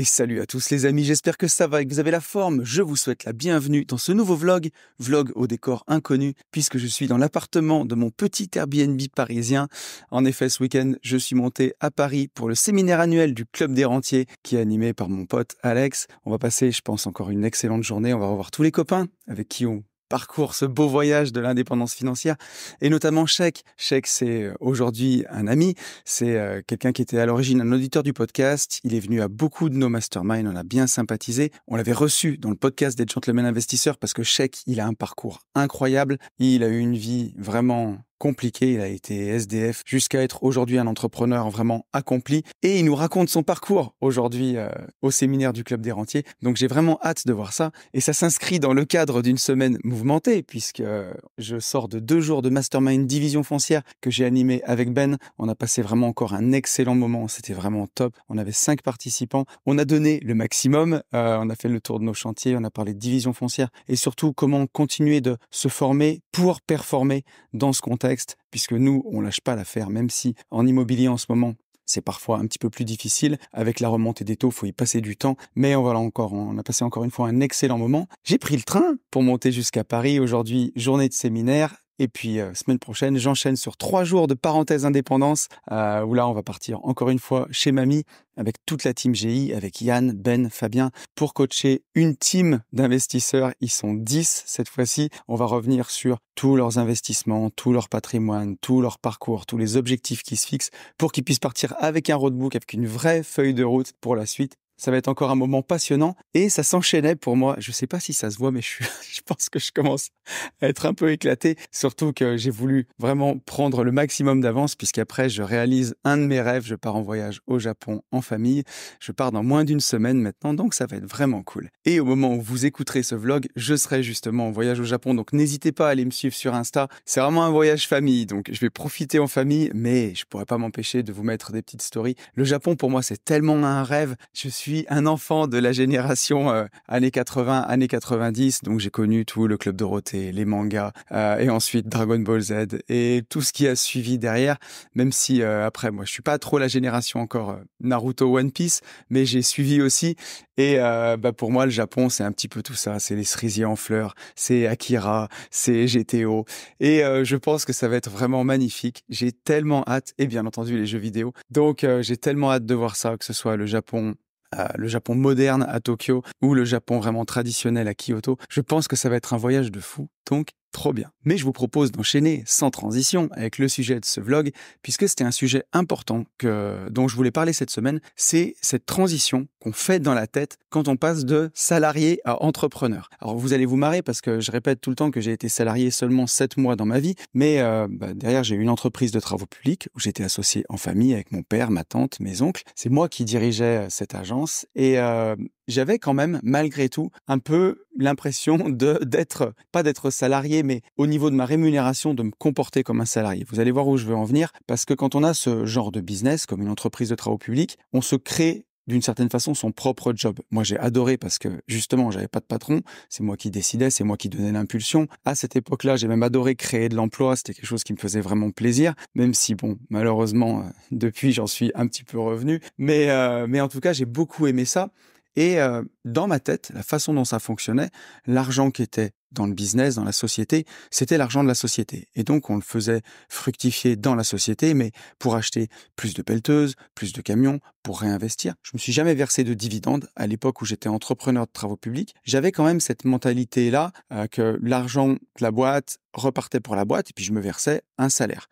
Et salut à tous les amis, j'espère que ça va et que vous avez la forme. Je vous souhaite la bienvenue dans ce nouveau vlog au décor inconnu, puisque je suis dans l'appartement de mon petit Airbnb parisien. En effet, ce week-end, je suis monté à Paris pour le séminaire annuel du Club des Rentiers, qui est animé par mon pote Alex. On va passer, je pense, encore une excellente journée. On va revoir tous les copains avec qui on parcourt ce beau voyage de l'indépendance financière, et notamment Sheikh. Sheikh, c'est aujourd'hui un ami, c'est quelqu'un qui était à l'origine un auditeur du podcast. Il est venu à beaucoup de nos masterminds, on a bien sympathisé. On l'avait reçu dans le podcast des Gentlemen Investisseurs parce que Sheikh, il a un parcours incroyable. Il a eu une vie vraiment compliqué, il a été SDF jusqu'à être aujourd'hui un entrepreneur vraiment accompli, et il nous raconte son parcours aujourd'hui au séminaire du Club des Rentiers. Donc j'ai vraiment hâte de voir ça, et ça s'inscrit dans le cadre d'une semaine mouvementée puisque je sors de 2 jours de mastermind division foncière que j'ai animé avec Ben. On a passé vraiment encore un excellent moment, c'était vraiment top. On avait 5 participants, on a donné le maximum, on a fait le tour de nos chantiers, on a parlé de division foncière et surtout comment continuer de se former pour performer dans ce contexte, puisque nous, on lâche pas l'affaire, même si en immobilier en ce moment, c'est parfois un petit peu plus difficile. Avec la remontée des taux, il faut y passer du temps. Mais on a passé encore une fois un excellent moment. J'ai pris le train pour monter jusqu'à Paris. Aujourd'hui, journée de séminaire. Et puis, semaine prochaine, j'enchaîne sur 3 jours de parenthèse indépendance, où là, on va partir encore une fois chez Mamie, avec toute la team GI, avec Yann, Ben, Fabien, pour coacher une team d'investisseurs. Ils sont 10 cette fois-ci. On va revenir sur tous leurs investissements, tout leur patrimoine, tout leur parcours, tous les objectifs qui se fixent, pour qu'ils puissent partir avec un roadbook, avec une vraie feuille de route pour la suite. Ça va être encore un moment passionnant, et ça s'enchaînait pour moi. Je sais pas si ça se voit, mais je pense que je commence à être un peu éclaté. Surtout que j'ai voulu vraiment prendre le maximum d'avance, puisqu'après, je réalise un de mes rêves. Je pars en voyage au Japon en famille. Je pars dans moins d'une semaine maintenant, donc ça va être vraiment cool. Et au moment où vous écouterez ce vlog, je serai justement en voyage au Japon. Donc n'hésitez pas à aller me suivre sur Insta. C'est vraiment un voyage famille, donc je vais profiter en famille, mais je pourrais pas m'empêcher de vous mettre des petites stories. Le Japon, pour moi, c'est tellement un rêve. Je suis un enfant de la génération années 80, années 90, donc j'ai connu tout le Club Dorothée, les mangas, et ensuite Dragon Ball Z et tout ce qui a suivi derrière, même si après, moi je suis pas trop la génération encore Naruto, One Piece, mais j'ai suivi aussi, et pour moi le Japon c'est un petit peu tout ça, c'est les cerisiers en fleurs, c'est Akira, c'est GTO, et je pense que ça va être vraiment magnifique. J'ai tellement hâte, et bien entendu les jeux vidéo, donc j'ai tellement hâte de voir ça, que ce soit le Japon moderne à Tokyo ou le Japon vraiment traditionnel à Kyoto. Je pense que ça va être un voyage de fou, donc trop bien. Mais je vous propose d'enchaîner sans transition avec le sujet de ce vlog, puisque c'était un sujet important dont je voulais parler cette semaine. C'est cette transition qu'on fait dans la tête quand on passe de salarié à entrepreneur. Alors vous allez vous marrer parce que je répète tout le temps que j'ai été salarié seulement 7 mois dans ma vie, mais derrière j'ai eu une entreprise de travaux publics où j'étais associé en famille avec mon père, ma tante, mes oncles. C'est moi qui dirigeais cette agence, et j'avais quand même, malgré tout, un peu l'impression pas d'être salarié, mais au niveau de ma rémunération, de me comporter comme un salarié. Vous allez voir où je veux en venir, parce que quand on a ce genre de business, comme une entreprise de travaux publics, on se crée d'une certaine façon son propre job. Moi, j'ai adoré parce que justement, j'avais pas de patron, c'est moi qui décidais, c'est moi qui donnais l'impulsion. À cette époque-là, j'ai même adoré créer de l'emploi, c'était quelque chose qui me faisait vraiment plaisir, même si bon, malheureusement, depuis, j'en suis un petit peu revenu, mais en tout cas, j'ai beaucoup aimé ça. Et dans ma tête, la façon dont ça fonctionnait, l'argent qui était dans le business, dans la société, c'était l'argent de la société. Et donc, on le faisait fructifier dans la société, mais pour acheter plus de pelleteuses, plus de camions, pour réinvestir. Je me suis jamais versé de dividendes. À l'époque où j'étais entrepreneur de travaux publics, j'avais quand même cette mentalité-là, que l'argent de la boîte repartait pour la boîte, et puis je me versais un salaire.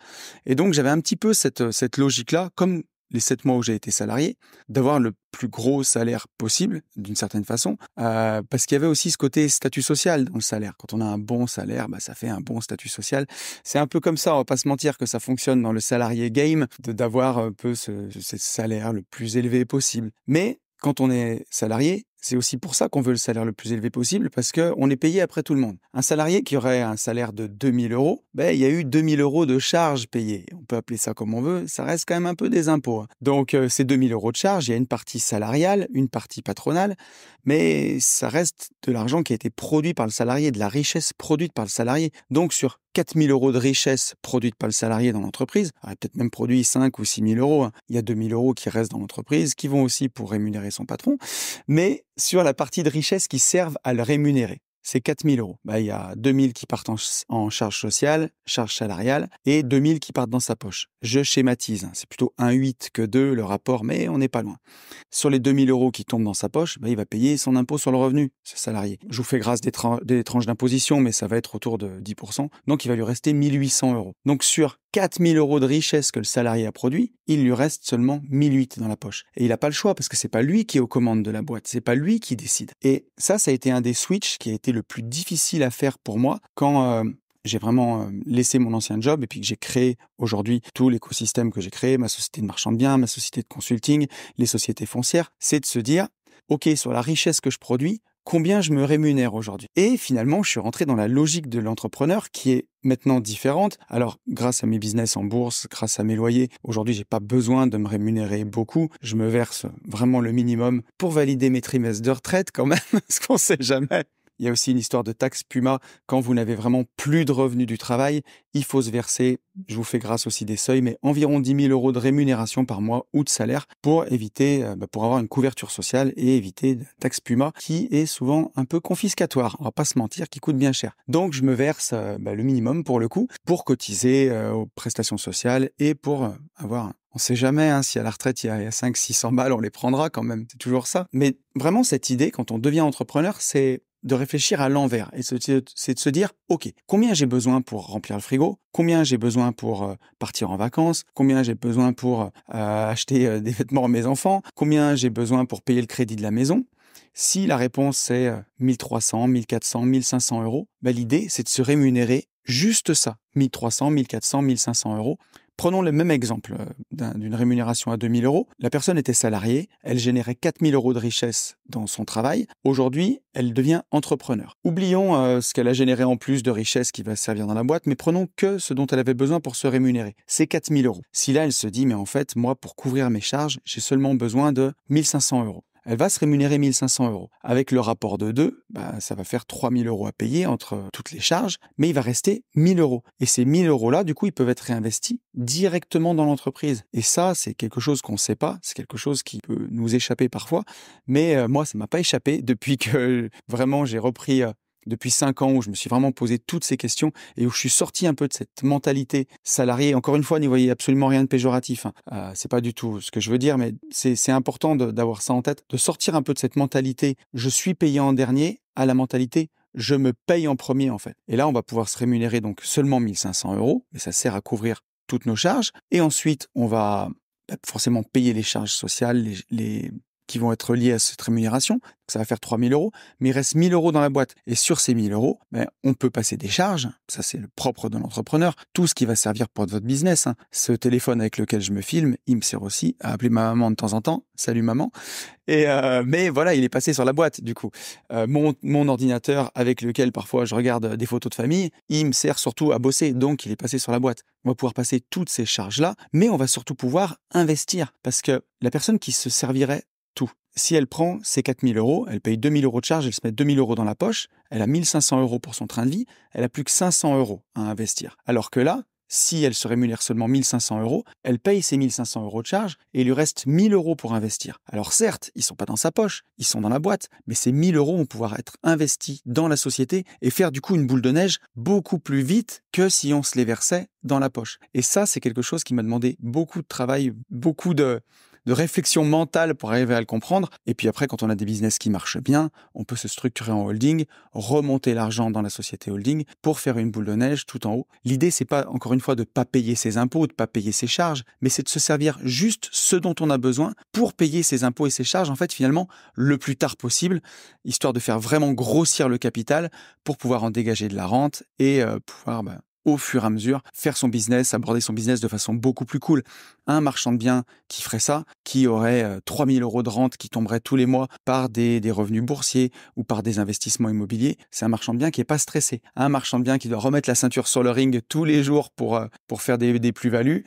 Et donc, j'avais un petit peu cette logique-là, comme les 7 mois où j'ai été salarié, d'avoir le plus gros salaire possible, d'une certaine façon, parce qu'il y avait aussi ce côté statut social dans le salaire. Quand on a un bon salaire, ça fait un bon statut social. C'est un peu comme ça, on va pas se mentir, que ça fonctionne dans le salarié game, d'avoir un peu ce salaire le plus élevé possible. Mais quand on est salarié, c'est aussi pour ça qu'on veut le salaire le plus élevé possible, parce qu'on est payé après tout le monde. Un salarié qui aurait un salaire de 2000 euros, il y a eu 2000 euros de charges payées. On peut appeler ça comme on veut, ça reste quand même un peu des impôts. Donc ces 2000 euros de charges, il y a une partie salariale, une partie patronale, mais ça reste de l'argent qui a été produit par le salarié, de la richesse produite par le salarié. Donc sur 4 000 euros de richesse produite par le salarié dans l'entreprise. Il a peut-être même produit 5 ou 6 000 euros. Hein. Il y a 2 000 euros qui restent dans l'entreprise, qui vont aussi pour rémunérer son patron. Mais sur la partie de richesse qui servent à le rémunérer, c'est 4 000 euros. Il y a 2 000 qui partent en charge sociale, charge salariale, et 2 000 qui partent dans sa poche. Je schématise, hein. C'est plutôt 1,8 que 2 le rapport, mais on n'est pas loin. Sur les 2 000 euros qui tombent dans sa poche, il va payer son impôt sur le revenu, ce salarié. Je vous fais grâce des tranches d'imposition, mais ça va être autour de 10%. Donc il va lui rester 1 800 euros. Donc sur 4 000 euros de richesse que le salarié a produit, il lui reste seulement 1 800 dans la poche. Et il n'a pas le choix parce que c'est pas lui qui est aux commandes de la boîte, c'est pas lui qui décide. Et ça a été un des switches qui a été le plus difficile à faire pour moi quand j'ai vraiment laissé mon ancien job et puis que j'ai créé aujourd'hui tout l'écosystème que j'ai créé, ma société de marchand de biens, ma société de consulting, les sociétés foncières, c'est de se dire, OK, sur la richesse que je produis, combien je me rémunère aujourd'hui. Et finalement, je suis rentré dans la logique de l'entrepreneur qui est maintenant différente. Alors, grâce à mes business en bourse, grâce à mes loyers, aujourd'hui, j'ai pas besoin de me rémunérer beaucoup. Je me verse vraiment le minimum pour valider mes trimestres de retraite quand même, parce qu'on sait jamais. Il y a aussi une histoire de taxe Puma. Quand vous n'avez vraiment plus de revenus du travail, il faut se verser, je vous fais grâce aussi des seuils, mais environ 10 000 euros de rémunération par mois ou de salaire pour éviter, pour avoir une couverture sociale et éviter la taxe Puma qui est souvent un peu confiscatoire. On va pas se mentir, qui coûte bien cher. Donc, je me verse le minimum pour le coup, pour cotiser aux prestations sociales et pour avoir... On sait jamais, hein, si à la retraite, il y a 500-600 balles, on les prendra quand même. C'est toujours ça. Mais vraiment, cette idée, quand on devient entrepreneur, c'est de réfléchir à l'envers. Et c'est de se dire, OK, combien j'ai besoin pour remplir le frigo? Combien j'ai besoin pour partir en vacances? Combien j'ai besoin pour acheter des vêtements à mes enfants? Combien j'ai besoin pour payer le crédit de la maison? Si la réponse c'est 1300, 1400, 1500 euros, l'idée, c'est de se rémunérer juste ça. 1300, 1400, 1500 euros. Prenons le même exemple d'une rémunération à 2 000 euros. La personne était salariée, elle générait 4 000 euros de richesse dans son travail. Aujourd'hui, elle devient entrepreneur. Oublions ce qu'elle a généré en plus de richesse qui va servir dans la boîte, mais prenons que ce dont elle avait besoin pour se rémunérer. C'est 4 000 euros. Si là, elle se dit, mais en fait, moi, pour couvrir mes charges, j'ai seulement besoin de 1 500 euros. Elle va se rémunérer 1 500 euros. Avec le rapport de 2, ça va faire 3 000 euros à payer entre toutes les charges, mais il va rester 1 000 euros. Et ces 1 000 euros-là, du coup, ils peuvent être réinvestis directement dans l'entreprise. Et ça, c'est quelque chose qu'on ne sait pas, c'est quelque chose qui peut nous échapper parfois, mais moi, ça ne m'a pas échappé depuis que vraiment j'ai repris... Depuis 5 ans où je me suis vraiment posé toutes ces questions et où je suis sorti un peu de cette mentalité salariée. Encore une fois, n'y voyez absolument rien de péjoratif. Hein. C'est pas du tout ce que je veux dire, mais c'est important d'avoir ça en tête, de sortir un peu de cette mentalité « je suis payé en dernier » à la mentalité « je me paye en premier » en fait. Et là, on va pouvoir se rémunérer donc seulement 1 500 euros, mais ça sert à couvrir toutes nos charges. Et ensuite, on va forcément payer les charges sociales, qui vont être liées à cette rémunération. Ça va faire 3 000 euros, mais il reste 1 000 euros dans la boîte. Et sur ces 1 000 euros, on peut passer des charges. Ça, c'est le propre de l'entrepreneur. Tout ce qui va servir pour votre business. Hein. Ce téléphone avec lequel je me filme, il me sert aussi à appeler ma maman de temps en temps. Salut maman. Mais voilà, il est passé sur la boîte, du coup. Mon ordinateur avec lequel parfois je regarde des photos de famille, il me sert surtout à bosser. Donc, il est passé sur la boîte. On va pouvoir passer toutes ces charges-là, mais on va surtout pouvoir investir. Parce que la personne qui se servirait tout. Si elle prend ses 4 000 euros, elle paye 2 000 euros de charge, elle se met 2 000 euros dans la poche, elle a 1 500 euros pour son train de vie, elle a plus que 500 euros à investir. Alors que là, si elle se rémunère seulement 1 500 euros, elle paye ses 1 500 euros de charge et il lui reste 1 000 euros pour investir. Alors certes, ils sont pas dans sa poche, ils sont dans la boîte, mais ces 1 000 euros vont pouvoir être investis dans la société et faire du coup une boule de neige beaucoup plus vite que si on se les versait dans la poche. Et ça, c'est quelque chose qui m'a demandé beaucoup de travail, beaucoup de réflexion mentale pour arriver à le comprendre. Et puis après, quand on a des business qui marchent bien, on peut se structurer en holding, remonter l'argent dans la société holding pour faire une boule de neige tout en haut. L'idée, c'est pas, encore une fois, de pas payer ses impôts, de pas payer ses charges, mais c'est de se servir juste ce dont on a besoin pour payer ses impôts et ses charges, en fait, finalement, le plus tard possible, histoire de faire vraiment grossir le capital pour pouvoir en dégager de la rente et pouvoir... au fur et à mesure, faire son business, aborder son business de façon beaucoup plus cool. Un marchand de biens qui ferait ça, qui aurait 3 000 euros de rente qui tomberait tous les mois par des revenus boursiers ou par des investissements immobiliers, c'est un marchand de biens qui n'est pas stressé. Un marchand de biens qui doit remettre la ceinture sur le ring tous les jours pour faire des plus-values,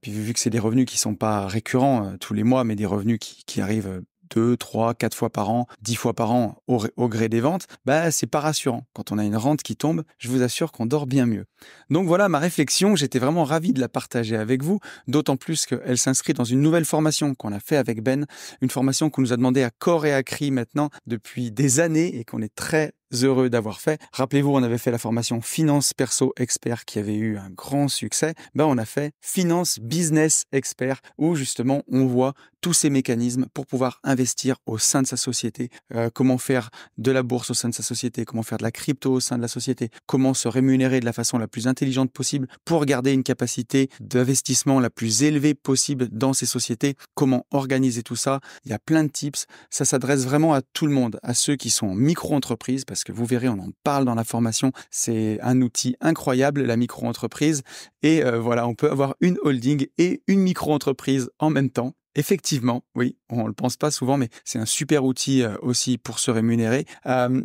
puis vu que c'est des revenus qui ne sont pas récurrents tous les mois, mais des revenus qui arrivent 2, 3, 4 fois par an, 10 fois par an au gré des ventes, bah, c'est pas rassurant. Quand on a une rente qui tombe, je vous assure qu'on dort bien mieux. Donc voilà ma réflexion, j'étais vraiment ravi de la partager avec vous, d'autant plus qu'elle s'inscrit dans une nouvelle formation qu'on a fait avec Ben, une formation qu'on nous a demandé à corps et à cri maintenant depuis des années et qu'on est très heureux d'avoir fait. Rappelez-vous, on avait fait la formation Finance Perso Expert qui avait eu un grand succès. Ben, on a fait Finance Business Expert où justement on voit tous ces mécanismes pour pouvoir investir au sein de sa société, comment faire de la bourse au sein de sa société, comment faire de la crypto au sein de la société, comment se rémunérer de la façon la plus intelligente possible pour garder une capacité d'investissement la plus élevée possible dans ces sociétés, comment organiser tout ça. Il y a plein de tips. Ça s'adresse vraiment à tout le monde, à ceux qui sont en micro-entreprise, parce que vous verrez, on en parle dans la formation. C'est un outil incroyable, la micro-entreprise. Et voilà, on peut avoir une holding et une micro-entreprise en même temps. Effectivement, oui, on ne le pense pas souvent, mais c'est un super outil aussi pour se rémunérer.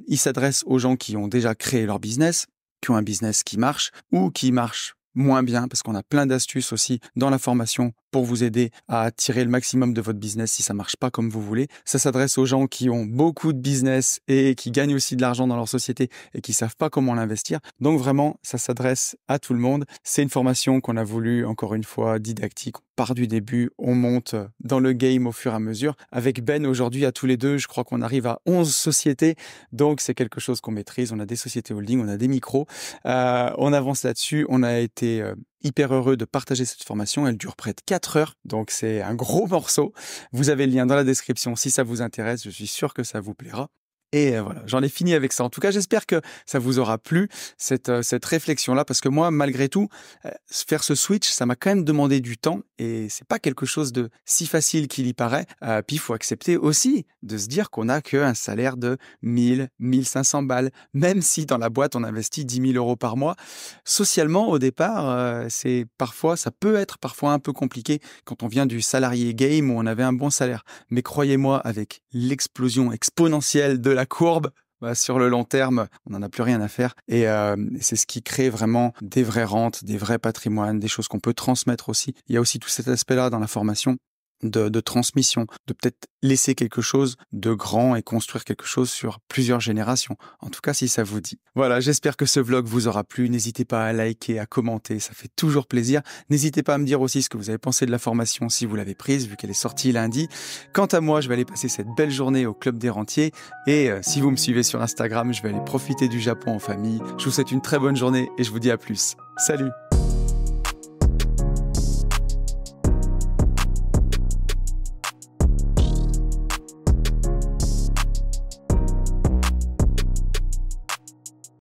Il s'adresse aux gens qui ont déjà créé leur business, qui ont un business qui marche ou qui marche moins bien, parce qu'on a plein d'astuces aussi dans la formation pour vous aider à tirer le maximum de votre business si ça marche pas comme vous voulez. Ça s'adresse aux gens qui ont beaucoup de business et qui gagnent aussi de l'argent dans leur société et qui savent pas comment l'investir. Donc vraiment, ça s'adresse à tout le monde. C'est une formation qu'on a voulu, encore une fois, didactique. On part du début, on monte dans le game au fur et à mesure. Avec Ben, aujourd'hui, à tous les deux, je crois qu'on arrive à 11 sociétés. Donc, c'est quelque chose qu'on maîtrise. On a des sociétés holding, on a des micros. On avance là-dessus. On a été hyper heureux de partager cette formation. Elle dure près de 4 heures, donc c'est un gros morceau. Vous avez le lien dans la description si ça vous intéresse. Je suis sûr que ça vous plaira. Et voilà, j'en ai fini avec ça. En tout cas, j'espère que ça vous aura plu, cette réflexion-là, parce que moi, malgré tout, faire ce switch, ça m'a quand même demandé du temps et c'est pas quelque chose de si facile qu'il y paraît. Puis, il faut accepter aussi de se dire qu'on n'a qu'un salaire de 1000, 1500 balles, même si dans la boîte, on investit 10 000 euros par mois. Socialement, au départ, ça peut être parfois un peu compliqué quand on vient du salarié game où on avait un bon salaire. Mais croyez-moi, avec l'explosion exponentielle de la courbe, sur le long terme, on n'en a plus rien à faire. Et c'est ce qui crée vraiment des vraies rentes, des vrais patrimoines, des choses qu'on peut transmettre aussi. Il y a aussi tout cet aspect-là dans la formation de transmission, de peut-être laisser quelque chose de grand et construire quelque chose sur plusieurs générations. En tout cas, si ça vous dit. Voilà, j'espère que ce vlog vous aura plu. N'hésitez pas à liker, à commenter, ça fait toujours plaisir. N'hésitez pas à me dire aussi ce que vous avez pensé de la formation si vous l'avez prise, vu qu'elle est sortie lundi. Quant à moi, je vais aller passer cette belle journée au Club des Rentiers. Et si vous me suivez sur Instagram, je vais aller profiter du Japon en famille. Je vous souhaite une très bonne journée et je vous dis à plus. Salut!